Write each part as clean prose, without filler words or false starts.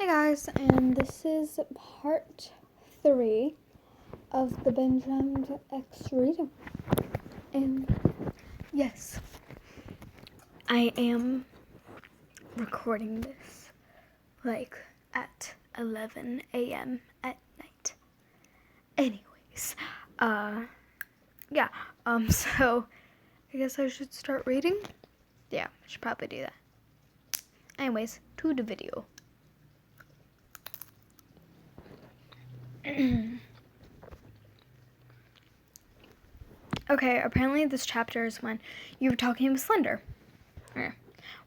Hey guys, and this is part 3 of the Benjamin X reading. And yes, I am recording this at 11 a.m. at night. Anyways, so I guess I should start reading? Yeah, I should probably do that. Anyways, to the video. Okay, apparently this chapter is when you were talking with Slender.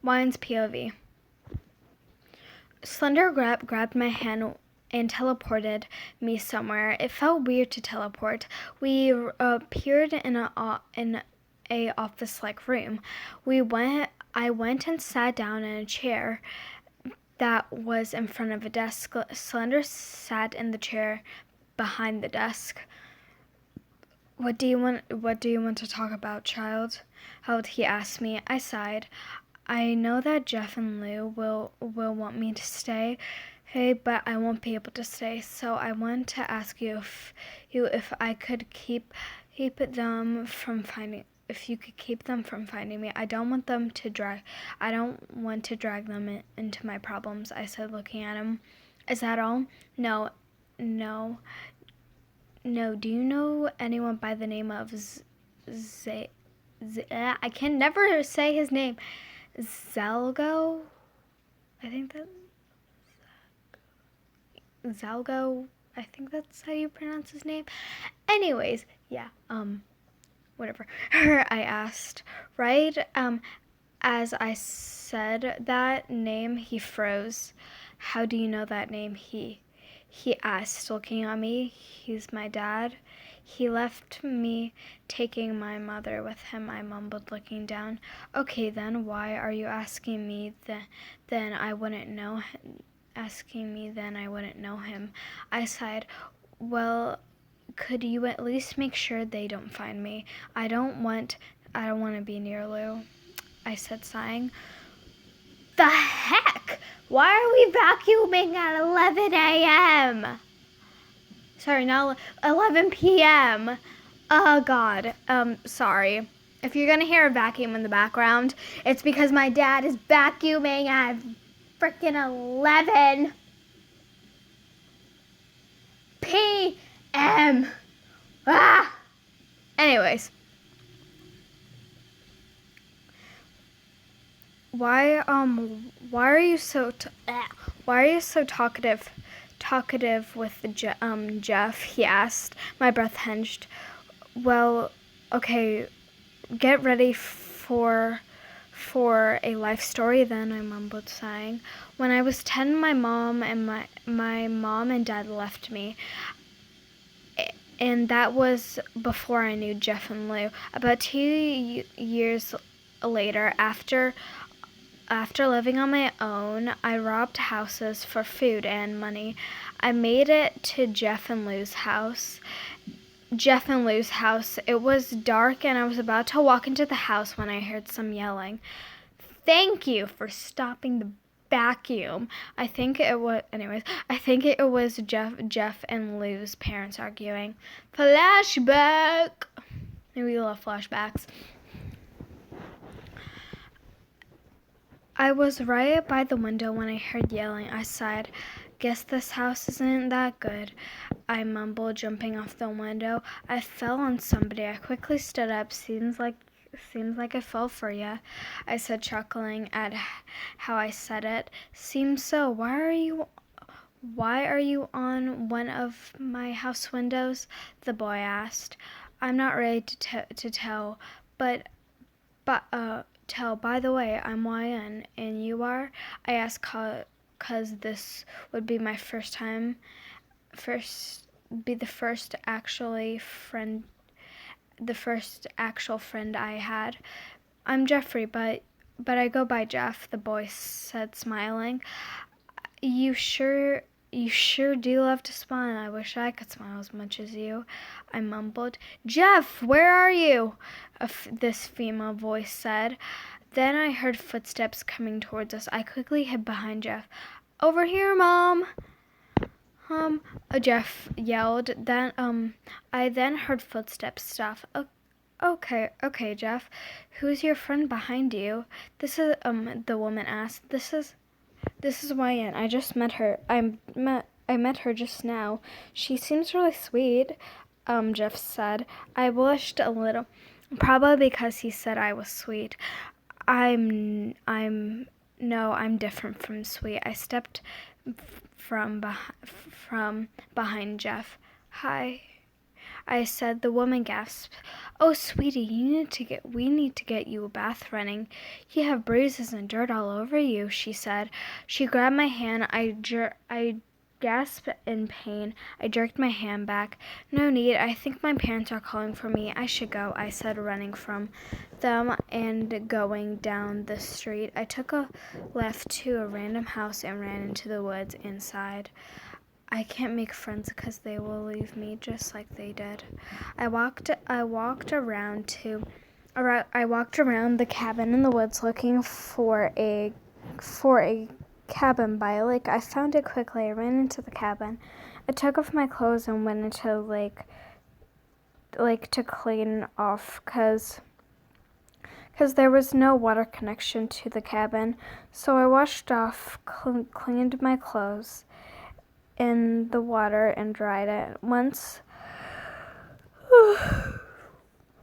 Wine's POV. Slender grabbed my hand and teleported me somewhere. It felt weird to teleport. We appeared in a office-like room. I went and sat down in a chair that was in front of a desk. Slender sat in the chair behind the desk. What do you want to talk about, child? He asked me. I sighed. I know that Jeff and Lou will want me to stay, but I won't be able to stay. So I want to ask you if I could keep them from finding. If you could keep them from finding me, I don't want to drag them into my problems. I said, looking at him. Is that all? No. Do you know anyone by the name of I can never say his name. Zalgo? I think that's how you pronounce his name. Anyways, yeah, whatever. I asked, right? As I said that name, he froze. How do you know that name? He asked, looking at me. He's my dad. He left me taking my mother with him, I mumbled, looking down. Okay, then why are you asking me then I wouldn't know him? I sighed. Well, could you at least make sure they don't find me? I don't want to be near Lou, I said, sighing. The heck? Why are we vacuuming at 11 a.m.? Sorry, not 11 p.m. Oh, God. Sorry. If you're going to hear a vacuum in the background, it's because my dad is vacuuming at freaking 11 p.m. Ah! Anyways. Why are you so talkative with Jeff? He asked. My breath hinged. Well, okay, get ready for a life story then, I mumbled, sighing. When I was 10, my mom and dad left me. And that was before I knew Jeff and Lou. About 2 years later, after living on my own, I robbed houses for food and money. I made it to Jeff and Lou's house. It was dark and I was about to walk into the house when I heard some yelling. Thank you for stopping the vacuum. I think it was Jeff and Lou's parents arguing. Flashback. We love flashbacks. I was right by the window when I heard yelling. I sighed. Guess this house isn't that good, I mumbled, jumping off the window. I fell on somebody. I quickly stood up. Seems like I fell for ya, I said, chuckling at how I said it. Seems so. Why are you on one of my house windows? The boy asked. I'm not ready to tell, but by the way, I'm YN, and you are? I asked, cause this would be my first actual friend I had. I'm Jeffrey, but I go by Jeff, the boy said, smiling. You sure do love to smile. I wish I could smile as much as you, I mumbled. Jeff, where are you? This female voice said. Then I heard footsteps coming towards us. I quickly hid behind Jeff. Over here, Mom! Um, Jeff yelled. I then heard footsteps stop. Okay, Jeff. Who's your friend behind you? This is, the woman asked. This is YN. I just met her. I met her just now. She seems really sweet, Jeff said. I blushed a little, probably because he said I was sweet. No, I'm different from sweet. I stepped from behind Jeff. Hi, I said. The woman gasped. Oh, sweetie, we need to get you a bath running. You have bruises and dirt all over you, she said. She grabbed my hand. I gasped in pain. I jerked my hand back. No need. I think my parents are calling for me. I should go, I said, running from them and going down the street. I took a left to a random house and ran into the woods inside. I can't make friends because they will leave me just like they did. I walked around the cabin in the woods looking for a cabin by a lake. I found it quickly. I ran into the cabin. I took off my clothes and went into the lake to clean off because there was no water connection to the cabin. So I washed off, cleaned my clothes in the water and dried it. Once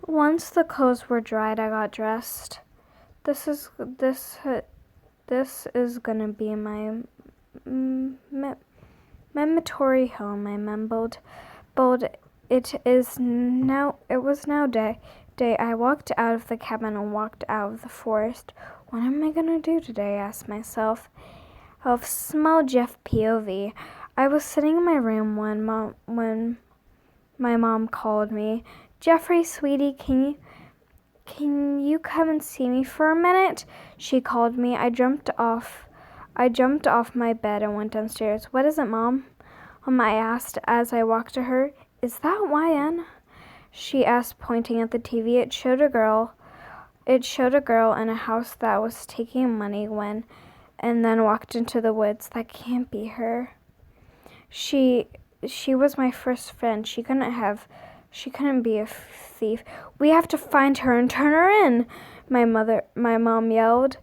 the clothes were dried, I got dressed. This is gonna be my memoratory home, I mumbled. It was now day. I walked out of the cabin and walked out of the forest. What am I gonna do today? I asked myself. Of small Jeff POV. I was sitting in my room when my mom called me. Jeffrey, sweetie, can you come and see me for a minute? She called me. I jumped off my bed and went downstairs. What is it, Mom? I asked as I walked to her. Is that YN? She asked, pointing at the TV. It showed a girl in a house that was taking money and then walked into the woods. That can't be her. She was my first friend. She couldn't be a thief. We have to find her and turn her in. My mom yelled,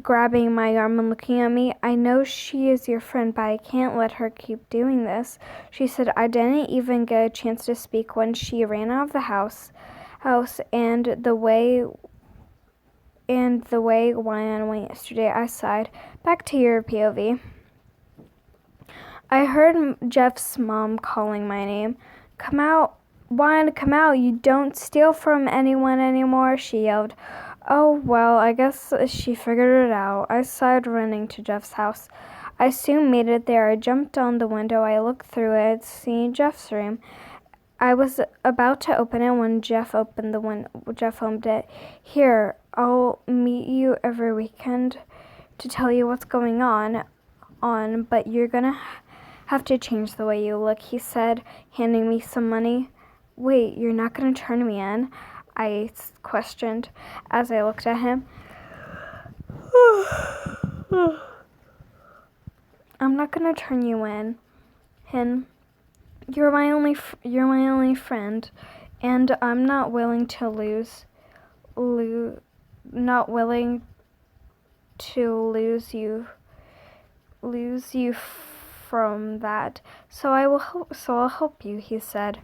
grabbing my arm and looking at me. I know she is your friend, but I can't let her keep doing this. She said. I didn't even get a chance to speak when she ran out of the house and the way YN went yesterday. I sighed. Back to your POV. I heard Jeff's mom calling my name. Come out, YN, come out. You don't steal from anyone anymore, she yelled. Oh, well, I guess she figured it out. I sighed, running to Jeff's house. I soon made it there. I jumped on the window. I looked through it, seeing Jeff's room. I was about to open it when Jeff opened it. Here, I'll meet you every weekend to tell you what's going on, but you're gonna have to change the way you look, he said, handing me some money. Wait, you're not gonna turn me in? I questioned as I looked at him. I'm not gonna turn you in. You're my only friend, and I'm not willing to lose you from that. So I'll help you, he said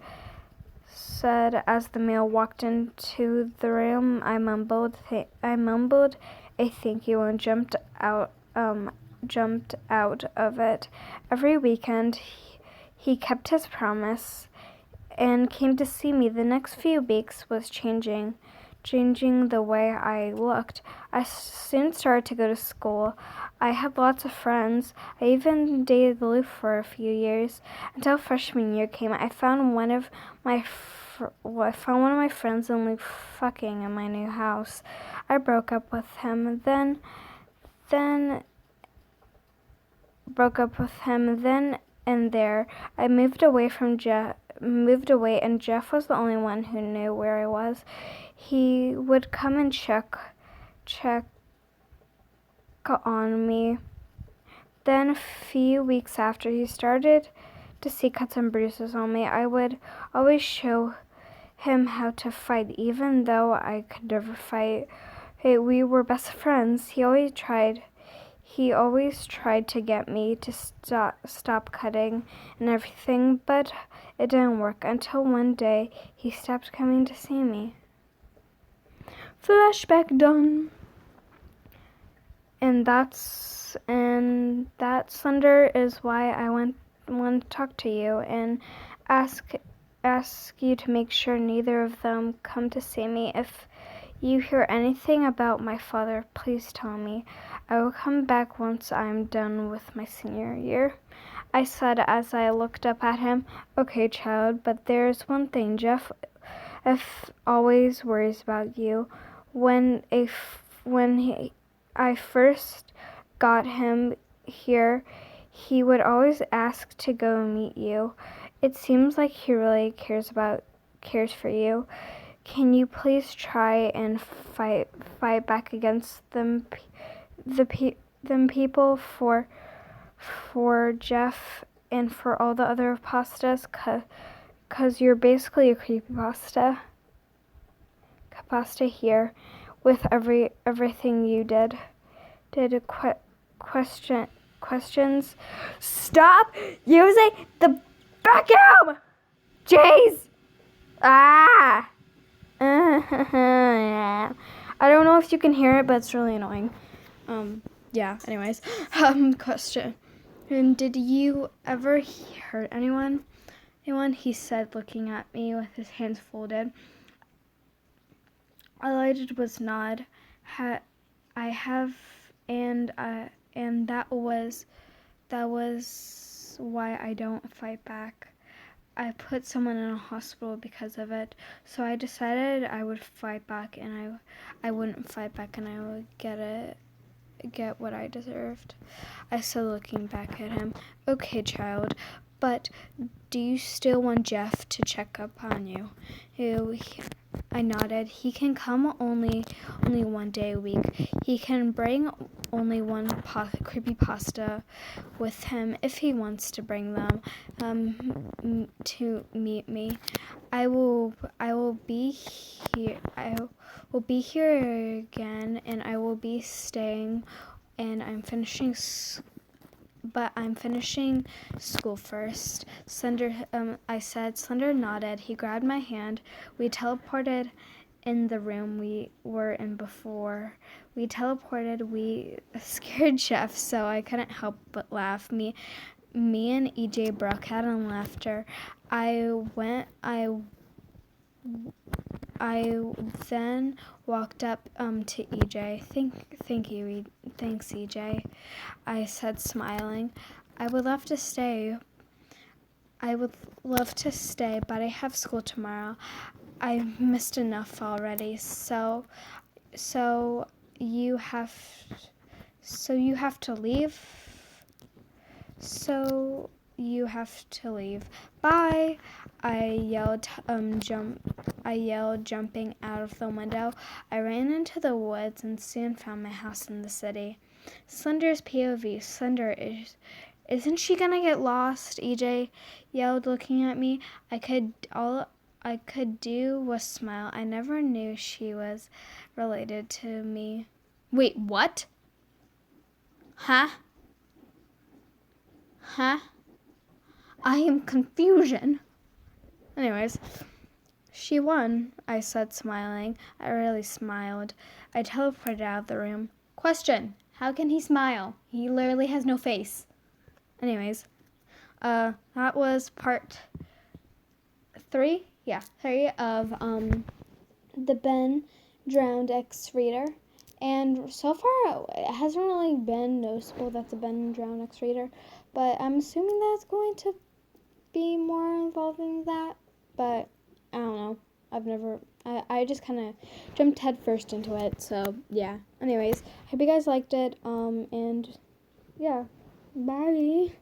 as the male walked into the room. I mumbled a thank you and jumped out of it. Every weekend he kept his promise and came to see me. The next few weeks was changing the way I looked. I soon started to go to school. I had lots of friends. I even dated Lou for a few years until freshman year came. I found one of my friends and Lou fucking in my new house. I broke up with him. Then and there. I moved away, and Jeff was the only one who knew where I was. He would come and check on me Then a few weeks after he started to see cuts and bruises on me, I would always show him how to fight, even though I could never fight. Hey, we were best friends. He always tried to get me to stop cutting and everything, but it didn't work until one day he stopped coming to see me. Flashback done. And that, Slender, is why I want to talk to you and ask you to make sure neither of them come to see me. If you hear anything about my father, please tell me. I will come back once I'm done with my senior year. I said as I looked up at him. Okay, child, but there's one thing. Jeff always worries about you. When I first got him here, he would always ask to go meet you. It seems like he really cares for you. Can you please try and fight back against them people for Jeff and for all the other pastas, cause you're basically a creepypasta here with everything you did. Questions? Stop using the vacuum! Jeez! I don't know if you can hear it, but it's really annoying. Yeah, anyways. Question. And did you ever hurt anyone? He said, looking at me with his hands folded. All I did was nod. I have, and that was why I don't fight back. I put someone in a hospital because of it, so I decided I would fight back, and I wouldn't fight back, and I would get what I deserved. I said, looking back at him. Okay, child, but do you still want Jeff to check up on you? I nodded. He can come only one day a week. He can bring only one creepypasta with him if he wants to bring them to meet me. I will be here. I will be here again, and I will be staying. And I'm finishing school first. Slender, I said. Slender nodded. He grabbed my hand. We teleported in the room we were in before. We scared Jeff, so I couldn't help but laugh. Me and EJ broke out in laughter. I then walked up to EJ. Thanks, EJ. I said, smiling. I would love to stay, but I have school tomorrow. I missed enough already. So you have to leave. So you have to leave. Bye. I yelled, jumping out of the window. I ran into the woods and soon found my house in the city. Slender's POV. Slender, isn't she gonna get lost? EJ yelled, looking at me. All I could do was smile. I never knew she was related to me. Wait, what? Huh? I am confusion. Anyways, she won, I said, smiling. I really smiled. I teleported out of the room. Question, how can he smile? He literally has no face. Anyways, that was part 3. Yeah, 3 of the Ben Drowned X Reader. And so far, it hasn't really been noticeable that the Ben Drowned X Reader, but I'm assuming that's going to be more involving that, but I don't know. I just kind of jumped head first into it, so yeah. Anyways, hope you guys liked it, and yeah, bye.